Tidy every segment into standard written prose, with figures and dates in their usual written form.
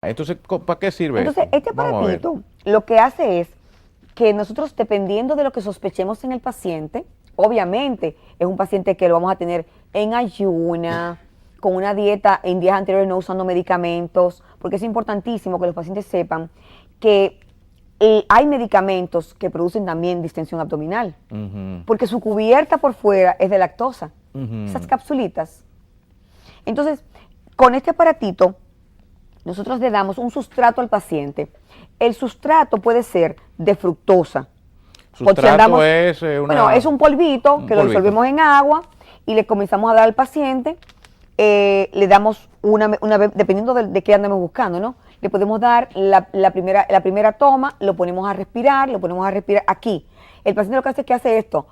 Entonces, ¿para qué sirve Entonces, esto? este Vamos a ver. aparatito lo que hace es que nosotros, dependiendo de lo que sospechemos en el paciente, obviamente es un paciente que lo vamos a tener en ayuna, con una dieta en días anteriores no usando medicamentos, porque es importantísimo que los pacientes sepan que hay medicamentos que producen también distensión abdominal, porque su cubierta por fuera es de lactosa, esas capsulitas. Entonces, con este aparatito, nosotros le damos un sustrato al paciente. El sustrato puede ser de fructosa. Sustrato es Bueno, es un polvito que lo disolvemos en agua y le comenzamos a dar al paciente. Le damos dependiendo de qué andamos buscando, ¿no? Le podemos dar la primera toma, lo ponemos a respirar aquí. El paciente lo que hace es que hace esto.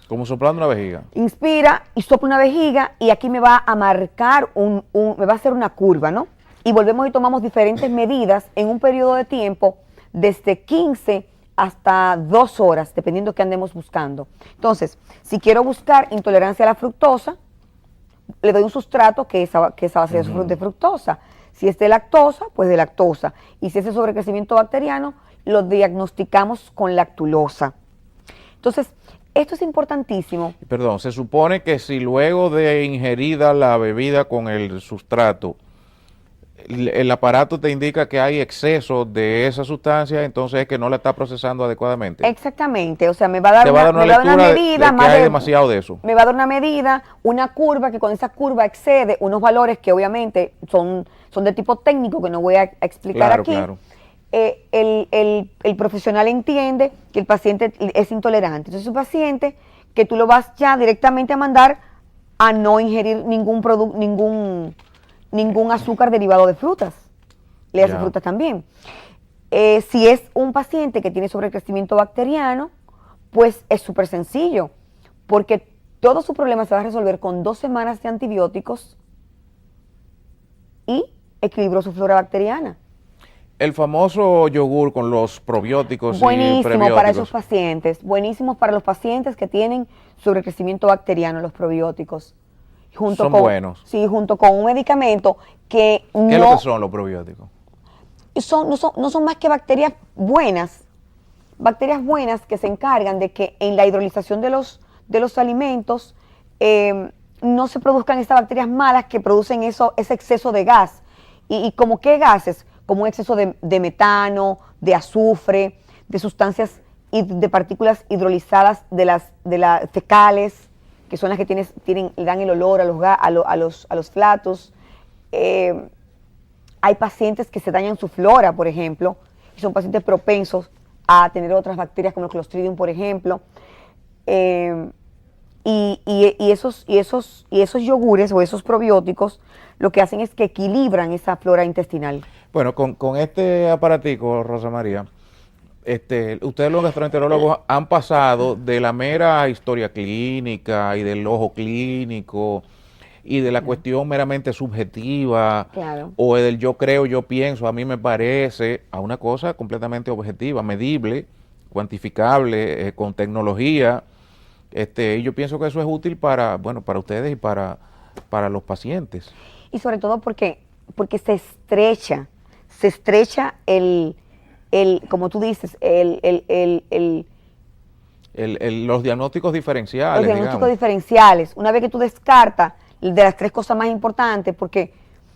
Como soplando una vejiga. Inspira y sopla una vejiga y aquí me va a marcar me va a hacer una curva, ¿no? Y volvemos y tomamos diferentes medidas en un periodo de tiempo desde 15 hasta 2 horas, dependiendo de qué andemos buscando. Entonces, si quiero buscar intolerancia a la fructosa, le doy un sustrato que es a base de fructosa. Si es de lactosa, pues de lactosa. Y si es de sobrecrecimiento bacteriano, lo diagnosticamos con lactulosa. Entonces, esto es importantísimo. Perdón, se supone que si luego de ingerida la bebida con el sustrato, el aparato te indica que hay exceso de esa sustancia, entonces es que no la está procesando adecuadamente. Exactamente, o sea, me va a dar una medida, de que hay demasiado de eso. Me va a dar una medida, una curva, que con esa curva excede unos valores que obviamente son de tipo técnico, que no voy a explicar aquí. Claro. El profesional entiende que el paciente es intolerante. Entonces, es un paciente que tú lo vas ya directamente a mandar a no ingerir ningún azúcar derivado de frutas. Le hace frutas también. Si es un paciente que tiene sobrecrecimiento bacteriano, pues es súper sencillo, porque todo su problema se va a resolver con 2 semanas de antibióticos y equilibró su flora bacteriana. El famoso yogur con los probióticos buenísimo y prebióticos. Para esos pacientes, buenísimos para los pacientes que tienen sobrecrecimiento bacteriano, los probióticos. Son buenos. Sí, junto con un medicamento que no... ¿Qué es lo que son los probióticos? No son más que bacterias buenas que se encargan de que en la hidrolización de los alimentos no se produzcan esas bacterias malas que producen ese exceso de gas. ¿Y como qué gases? Como un exceso de metano, de azufre, de sustancias y de partículas hidrolizadas de las fecales, que son las que le dan el olor a los platos. Hay pacientes que se dañan su flora, por ejemplo, y son pacientes propensos a tener otras bacterias como el Clostridium, por ejemplo. Y esos yogures o esos probióticos lo que hacen es que equilibran esa flora intestinal. Bueno, con este aparatico, Rosa María, ustedes los gastroenterólogos han pasado de la mera historia clínica y del ojo clínico y de la cuestión meramente subjetiva, o del yo creo, yo pienso, a mí me parece, a una cosa completamente objetiva, medible, cuantificable, con tecnología. Y yo pienso que eso es útil para ustedes y para los pacientes. Y sobre todo porque se estrecha como tú dices, los diagnósticos diferenciales. Los diagnósticos diferenciales. Una vez que tú descartas de las 3 cosas más importantes, porque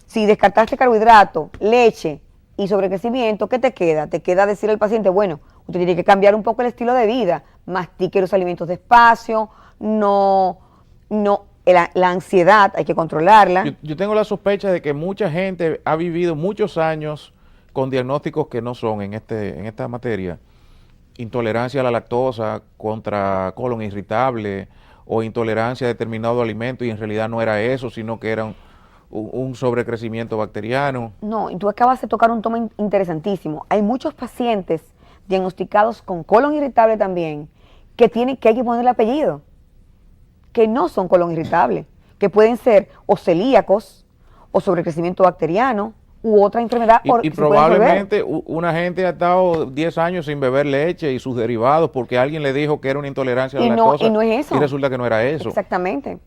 si descartaste carbohidrato, leche y sobrecrecimiento, ¿qué te queda? Te queda decir al paciente, bueno, usted tiene que cambiar un poco el estilo de vida, mastique los alimentos despacio, la ansiedad hay que controlarla. Yo tengo la sospecha de que mucha gente ha vivido muchos años con diagnósticos que no son en esta materia. Intolerancia a la lactosa contra colon irritable o intolerancia a determinado alimento, y en realidad no era eso, sino que era un sobrecrecimiento bacteriano. No, y tú acabas de tocar un tema interesantísimo. Hay muchos pacientes diagnosticados con colon irritable también que hay que ponerle apellido, que no son colon irritable, que pueden ser o celíacos o sobrecrecimiento bacteriano u otra enfermedad. Y probablemente una gente ha estado 10 años sin beber leche y sus derivados porque alguien le dijo que era una intolerancia a la lactosa. Y no es eso. Y resulta que no era eso. Exactamente.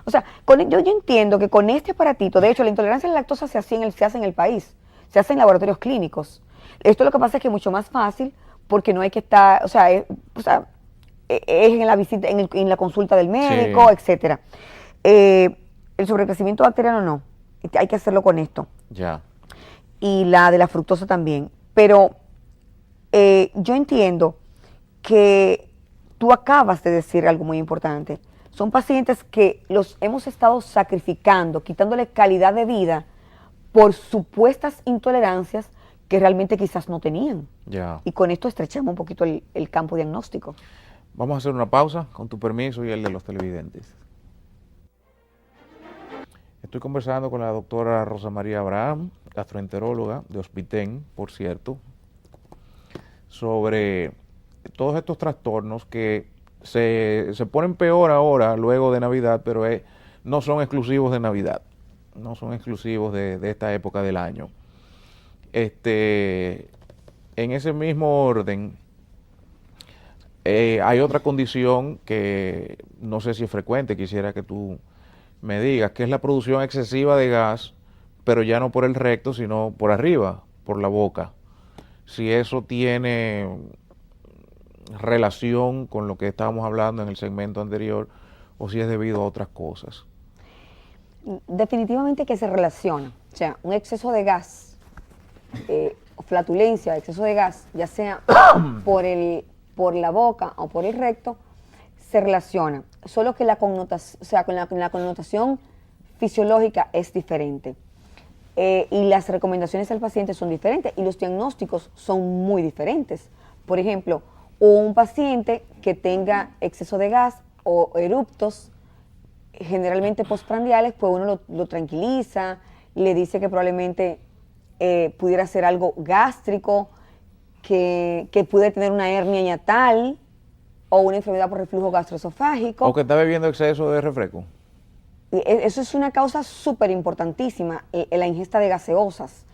O sea, yo entiendo que con este aparatito, de hecho, la intolerancia a la lactosa se hace en el país. se hace en laboratorios clínicos. Esto lo que pasa es que es mucho más fácil porque no hay que estar, es en la visita, en la consulta del médico, Sí. etcétera. El sobrecrecimiento bacteriano no, hay que hacerlo con esto. Ya. Y la de la fructosa también. Pero yo entiendo que tú acabas de decir algo muy importante. Son pacientes que los hemos estado sacrificando, quitándole calidad de vida por supuestas intolerancias que realmente quizás no tenían. Ya. Y con esto estrechamos un poquito el campo diagnóstico. Vamos a hacer una pausa, con tu permiso y el de los televidentes. Estoy conversando con la doctora Rosa María Abraham, gastroenteróloga de Hospitén, por cierto, sobre todos estos trastornos que se ponen peor ahora, luego de Navidad, pero no son exclusivos de Navidad, no son exclusivos de esta época del año. En ese mismo orden, hay otra condición que no sé si es frecuente, quisiera que tú me digas, que es la producción excesiva de gas, pero ya no por el recto, sino por arriba, por la boca. Si eso tiene relación con lo que estábamos hablando en el segmento anterior, o si es debido a otras cosas. Definitivamente que se relaciona. O sea, un exceso de gas, flatulencia, exceso de gas, ya sea por la boca o por el recto, se relaciona. Solo que la connotación, o sea, con la connotación fisiológica es diferente. Y las recomendaciones al paciente son diferentes y los diagnósticos son muy diferentes. Por ejemplo, un paciente que tenga exceso de gas o eruptos, generalmente postprandiales, pues uno lo tranquiliza, le dice que probablemente pudiera ser algo gástrico, que puede tener una hernia hiatal o una enfermedad por reflujo gastroesofágico. O que está bebiendo exceso de refresco. Eso es una causa súper importantísima, la ingesta de gaseosas.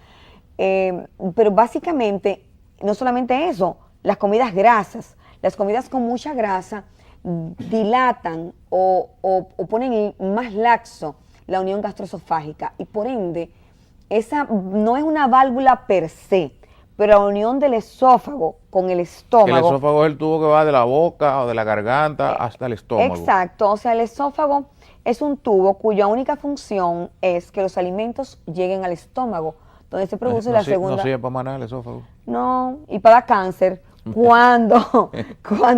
Pero básicamente, no solamente eso, las comidas grasas. Las comidas con mucha grasa dilatan o ponen más laxo la unión gastroesofágica y por ende, esa no es una válvula per se, pero la unión del esófago con el estómago. El esófago es el tubo que va de la boca o de la garganta hasta el estómago. Exacto, o sea, el esófago es un tubo cuya única función es que los alimentos lleguen al estómago, donde se produce la segunda. No sirve para manar el esófago. No, y para dar cáncer, cuando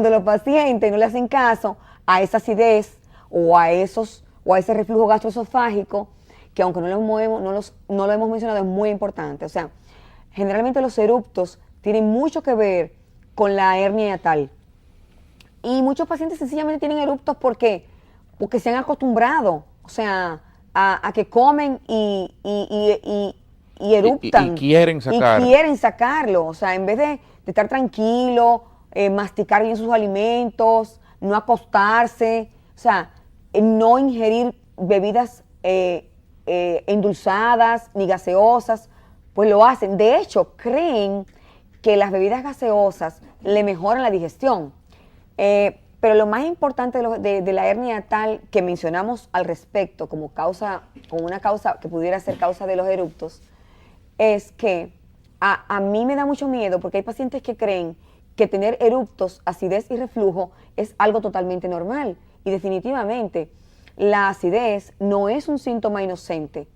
los pacientes no le hacen caso a esa acidez o a ese reflujo gastroesofágico, que aunque no lo hemos mencionado, es muy importante. O sea, generalmente los eruptos tienen mucho que ver con la hernia hiatal. Y muchos pacientes sencillamente tienen eruptos porque se han acostumbrado, o sea, a que comen y eruptan. Y quieren sacar. Y quieren sacarlo, o sea, en vez de estar tranquilo, masticar bien sus alimentos, no acostarse, o sea, no ingerir bebidas endulzadas ni gaseosas, pues lo hacen. De hecho, creen que las bebidas gaseosas le mejoran la digestión. Pero lo más importante de la hernia hiatal que mencionamos al respecto como una causa que pudiera ser causa de los eruptos, es que a mí me da mucho miedo porque hay pacientes que creen que tener eruptos, acidez y reflujo es algo totalmente normal. Y definitivamente la acidez no es un síntoma inocente.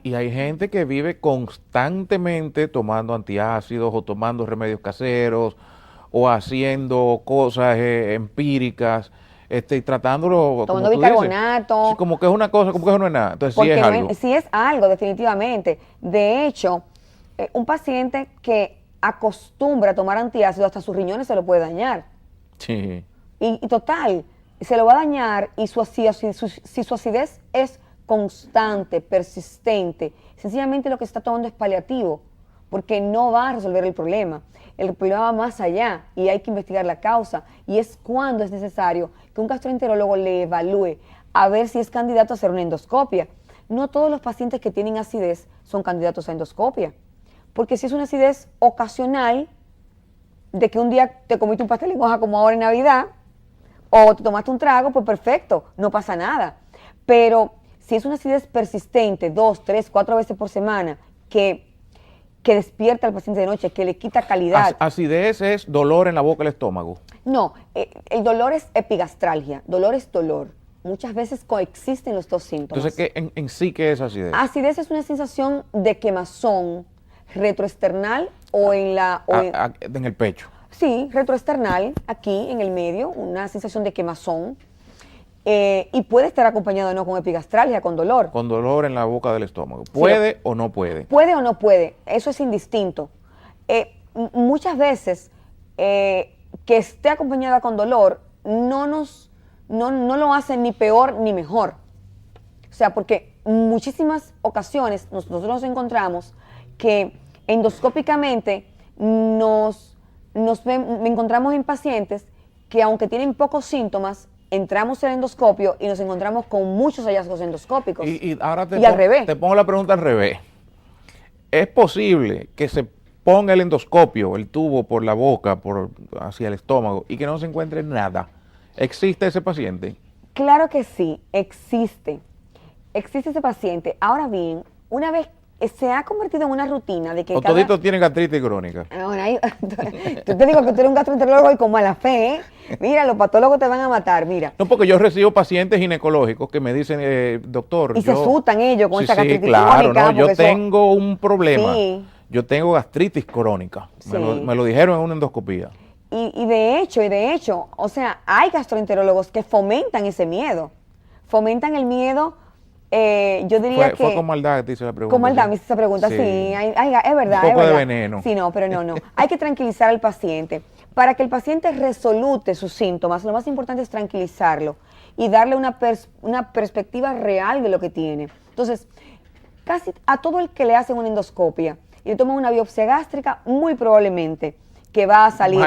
Y hay gente que vive constantemente tomando antiácidos o tomando remedios caseros o haciendo cosas empíricas, y tratándolo tomando como tú bicarbonato. Dices, como que es una cosa, como que eso no es nada. Entonces sí es algo. Sí es algo, definitivamente. De hecho, un paciente que acostumbra a tomar antiácidos, hasta sus riñones se lo puede dañar. Sí. Y total, se lo va a dañar y si su acidez es constante, persistente, sencillamente lo que se está tomando es paliativo, porque no va a resolver el problema. El problema va más allá y hay que investigar la causa. Y es cuando es necesario que un gastroenterólogo le evalúe a ver si es candidato a hacer una endoscopia. No todos los pacientes que tienen acidez son candidatos a endoscopia, porque si es una acidez ocasional, de que un día te comiste un pastel en hoja como ahora en Navidad, o te tomaste un trago, pues perfecto, no pasa nada. Pero si es una acidez persistente, 2, 3, 4 veces por semana, que que despierta al paciente de noche, que le quita calidad. Acidez es dolor en la boca del estómago. No, el dolor es epigastralgia, dolor es dolor. Muchas veces coexisten los dos síntomas. Entonces, en sí, ¿qué es acidez? Acidez es una sensación de quemazón retroesternal o en la... En el pecho. Sí, retroesternal, aquí en el medio, una sensación de quemazón. Y puede estar acompañado no con epigastralgia, con dolor. Con dolor en la boca del estómago. ¿Puede o no puede? Puede o no puede, eso es indistinto. Muchas veces que esté acompañada con dolor no lo hace ni peor ni mejor. O sea, porque muchísimas ocasiones nosotros nos encontramos que endoscópicamente me encontramos en pacientes que aunque tienen pocos síntomas, entramos al endoscopio y nos encontramos con muchos hallazgos endoscópicos. Y ahora al revés. Te pongo la pregunta al revés. ¿Es posible que se ponga el endoscopio, el tubo por la boca, hacia el estómago, y que no se encuentre nada? ¿Existe ese paciente? Claro que sí, existe. Existe ese paciente. Ahora bien, una vez se ha convertido en una rutina de que toditos tienen gastritis crónica. Ahora, yo te digo que tú eres un gastroenterólogo y con mala fe, ¿eh? Mira, los patólogos te van a matar, mira. No, porque yo recibo pacientes ginecológicos que me dicen, doctor... Y se asustan ellos con esa gastritis claro, crónica. No, yo tengo un problema. Sí. Yo tengo gastritis crónica. Sí. Me lo dijeron en una endoscopía. Y de hecho, o sea, hay gastroenterólogos que fomentan ese miedo. Fomentan el miedo... yo diría que... Fue con maldad, dice la pregunta. Con maldad, me hizo esa pregunta, sí, es verdad. Un poco es verdad. de veneno. Sí, no, pero no. Hay que tranquilizar al paciente. Para que el paciente resolute sus síntomas, lo más importante es tranquilizarlo y darle una perspectiva real de lo que tiene. Entonces, casi a todo el que le hacen una endoscopia y le toman una biopsia gástrica, muy probablemente que va a salir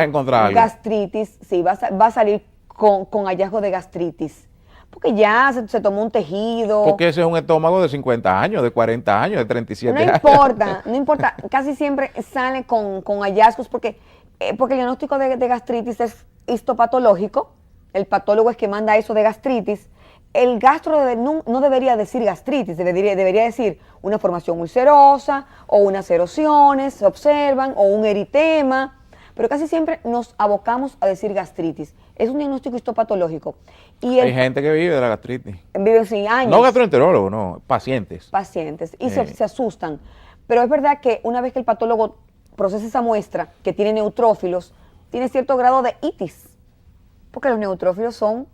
gastritis, sí, va a salir con hallazgo de gastritis. Porque ya se tomó un tejido. Porque ese es un estómago de 50 años, de 40 años, de 37 años. No importa. Casi siempre sale con hallazgos porque el diagnóstico de gastritis es histopatológico. El patólogo es que manda eso de gastritis. El gastro no debería decir gastritis, debería decir una formación ulcerosa o unas erosiones, se observan, o un eritema. Pero casi siempre nos abocamos a decir gastritis. Es un diagnóstico histopatológico. Hay gente que vive de la gastritis. Vive sin años. No gastroenterólogos, no, pacientes. Pacientes. Y se asustan. Pero es verdad que una vez que el patólogo procesa esa muestra, que tiene neutrófilos, tiene cierto grado de itis. Porque los neutrófilos son...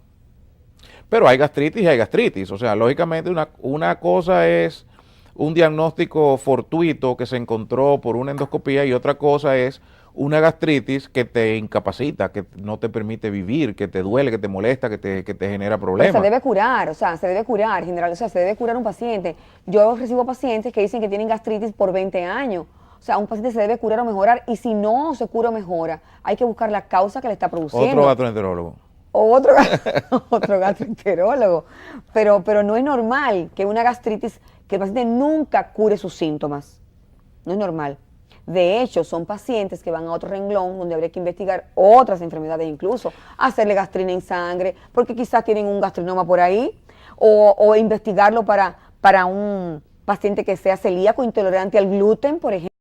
Pero hay gastritis y hay gastritis. O sea, lógicamente una cosa es un diagnóstico fortuito que se encontró por una endoscopía y otra cosa es una gastritis que te incapacita, que no te permite vivir, que te duele, que te molesta, que te genera problemas. Pero se debe curar, se debe curar, general, se debe curar un paciente. Yo recibo pacientes que dicen que tienen gastritis por 20 años. O sea, un paciente se debe curar o mejorar y si no se cura o mejora, hay que buscar la causa que le está produciendo. Otro gastroenterólogo. Otro gastroenterólogo. Pero no es normal que una gastritis, que el paciente nunca cure sus síntomas. No es normal. De hecho, son pacientes que van a otro renglón donde habría que investigar otras enfermedades incluso, hacerle gastrina en sangre, porque quizás tienen un gastrinoma por ahí, o investigarlo para un paciente que sea celíaco, intolerante al gluten, por ejemplo.